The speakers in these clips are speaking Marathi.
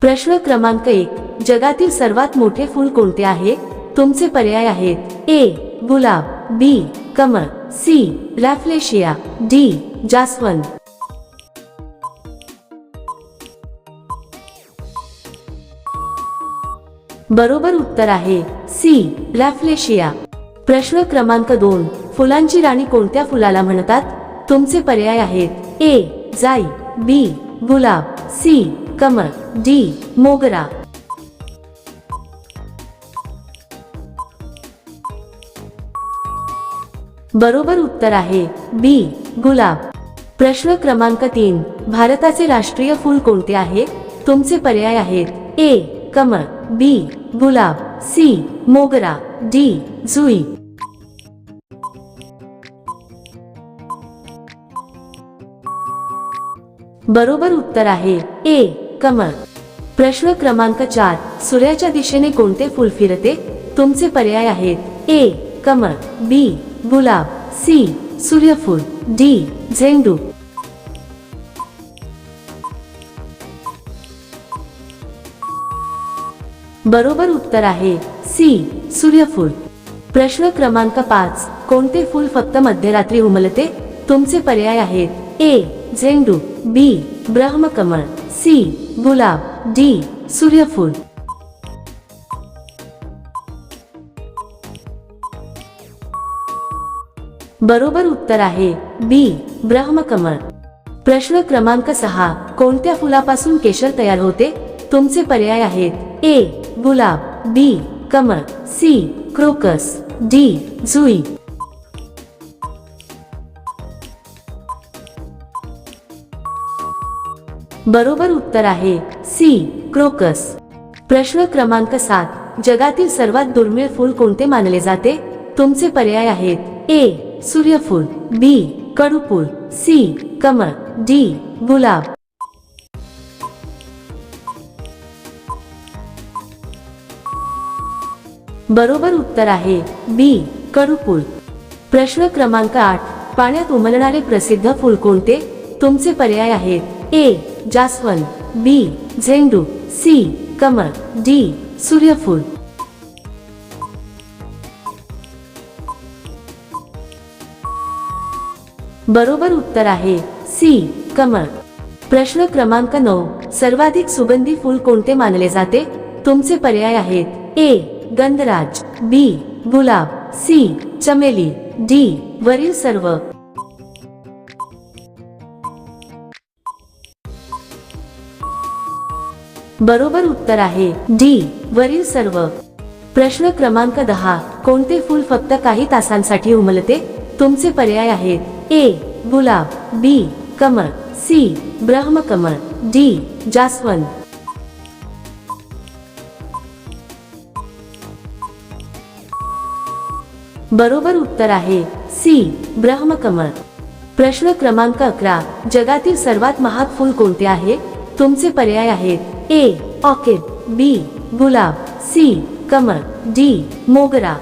प्रश्न क्रमांक 1. जगातील सर्वात मोठे फूल कोणते आहे? तुमचे पर्याय आहेत: ए. गुलाब, बी. कमळ, सी. रॅफ्लेशिया, डी. जास्वंद. बरोबर उत्तर आहे सी. रॅफ्लेशिया. प्रश्न क्रमांक 2. फुलांची राणी कोणत्या फुलाला म्हणतात? तुमचे पर्याय आहेत: ए. जाई, बी. गुलाब, सी. कमळ, डी. मोगरा. बरोबर उत्तर आहे बी. गुलाब. प्रश्न क्रमांक 3. भारताचे राष्ट्रीय फूल कोणते आहे? तुमचे पर्याय आहेत: ए. कमळ, बी. गुलाब, सी. मोगरा, डी. जुई. बरोबर उत्तर आहे ए. कमळ. प्रश्न क्रमांक 4. सूर्याच्या दिशेने कोणते फूल फिरते? तुमचे पर्याय आहेत: ए. कमळ, बी. गुलाब, सी. सूर्यफूल, डी. झेंडू. बरोबर उत्तर आहे सी. सूर्यफूल. प्रश्न क्रमांक 5. कोणते फूल फक्त मध्यरात्री उमलते? तुमचे पर्याय आहेत: ए. झेंडू, बी. ब्रह्मकमळ, सी. गुलाब, डी. सूर्यफूल. बरोबर उत्तर आहे बी. ब्रह्मकमळ. प्रश्न क्रमांक 6. कोणत्या फुलापासून केशर तयार होते? तुमचे पर्याय आहेत: ए. गुलाब, बी. कमळ, सी. Crocus, D. जुई. बरोबर उत्तर आहे सी. क्रोकस. प्रश्न क्रमांक 7. जगातील सर्वात दुर्मिळ फूल कोणते मानले जाते? तुमचे पर्याय आहेत: ए. सूर्यफूल, बी. कडूफूल, सी. कमळ, डी. गुलाब. बरोबर उत्तर आहे बी. कडूफूल. प्रश्न क्रमांक 8. पाण्यात उमलणारे प्रसिद्ध फूल कोणते? तुमचे पर्याय आहेत: ए. जास्वंद, बी. झेंडू, सी. कमळ, डी. सूर्यफूल. बरोबर उत्तर आहे सी. कमळ. प्रश्न क्रमांक 9. सर्वाधिक सुगंधी फूल कोणते मानले जाते? तुमचे पर्याय आहेत: ए. गंधराज, बी. गुलाब, सी. चमेली, डी. वरील सर्व. बरोबर उत्तर आहे डी. वरील सर्व. प्रश्न क्रमांक 10. कोणते फूल फक्त काही तासांसाठी उमलते? तुमचे पर्याय आहेत: ए. गुलाब, बी. कमळ, सी. ब्रह्मकमळ, डी. जास्वंद. बरोबर उत्तर आहे सी. ब्रह्मकमळ. प्रश्न क्रमांक 11. जगातील सर्वात महाग फूल कोणते आहे? तुमचे पर्याय आहेत: ए. ऑर्किड, बी. गुलाब, सी. कमळ, डी. मोगरा.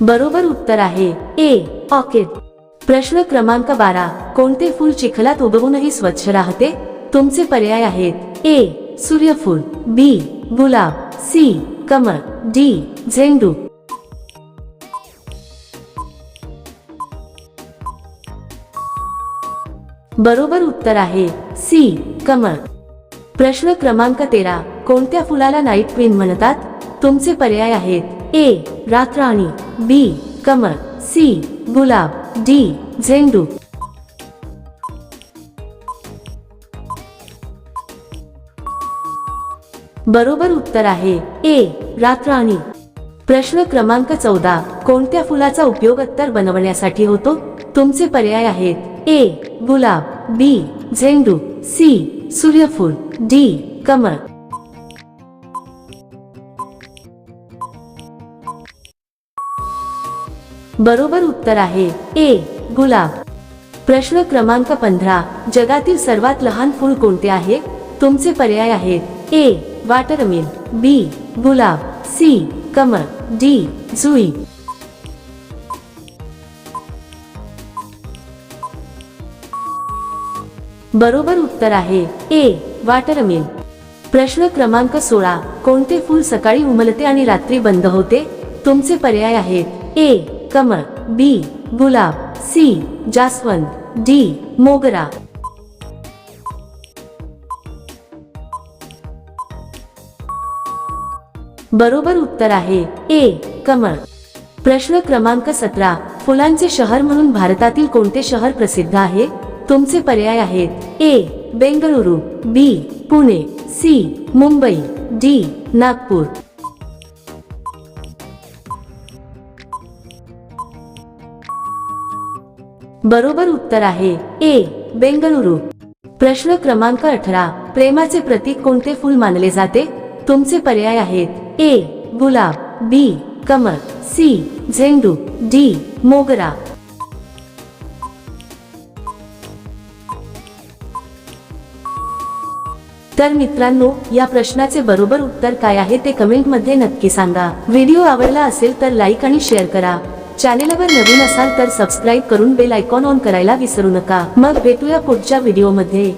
बरोबर उत्तर आहे ए. ऑर्किड. प्रश्न क्रमांक 12. कोणते फूल चिखलात उगवूनही स्वच्छ राहते? तुमचे पर्याय आहेत: ए. सूर्यफूल, बी. गुलाब, सी. कमळ, डी. झेंडू. बरोबर उत्तर आहे सी. कमळ. प्रश्न क्रमांक 13. कोणत्या फुलाला नाईट क्वीन म्हणतात? तुमचे पर्याय आहेत: ए. रातराणी, बी. कमळ, सी. गुलाब, डी. झेंडू. बरोबर उत्तर आहे ए. रातराणी. प्रश्न क्रमांक 14. कोणत्या फुलाचा उपयोग अत्तर बनवण्यासाठी होतो? तुमचे पर्याय आहेत: ए. गुलाब, बी. झेंडू, सी. सूर्यफूल, डी. कमळ. बरोबर उत्तर आहे ए. गुलाब. प्रश्न क्रमांक 15. जगातील सर्वात लहान फूल कोणते आहे? तुमचे पर्याय आहेत: ए. वाटरमिल, बी. गुलाब, सी. कमळ, डी. जुई. बरोबर उत्तर आहे ए वाटरमिल. प्रश्न क्रमांक 16 कोणते फूल सकाळी उमलते आणि रात्री बंद होते? तुमचे पर्याय आहेत ए कमळ, बी गुलाब, सी जास्वंद, डी मोगरा. बरोबर उत्तर आहे ए कमळ. प्रश्न क्रमांक 17 फुलांचे शहर म्हणून भारतातील कोणते शहर प्रसिद्ध आहे? तुमचे पर्याय आहेत ए बेंगळुरू, बी पुणे, सी मुंबई, डी नागपूर. बरोबर उत्तर आहे ए बेंगळुरू. प्रश्न क्रमांक 18 प्रेमाचे प्रतीक कोणते फूल मानले जाते? तुमचे पर्याय आहेत ए गुलाब, बी कमळ, सी झेंडू, डी मोगरा. तर मित्रांनो या प्रश्नाचे बरोबर उत्तर काय आहे ते कमेंट मध्ये नक्की सांगा. व्हिडिओ आवडला असेल तर लाईक आणि शेअर करा. चॅनेलवर नवीन असाल तर सबस्क्राईब करून बेल आयकॉन ऑन करायला विसरू नका. मग भेटूया पुढच्या व्हिडिओ मध्ये.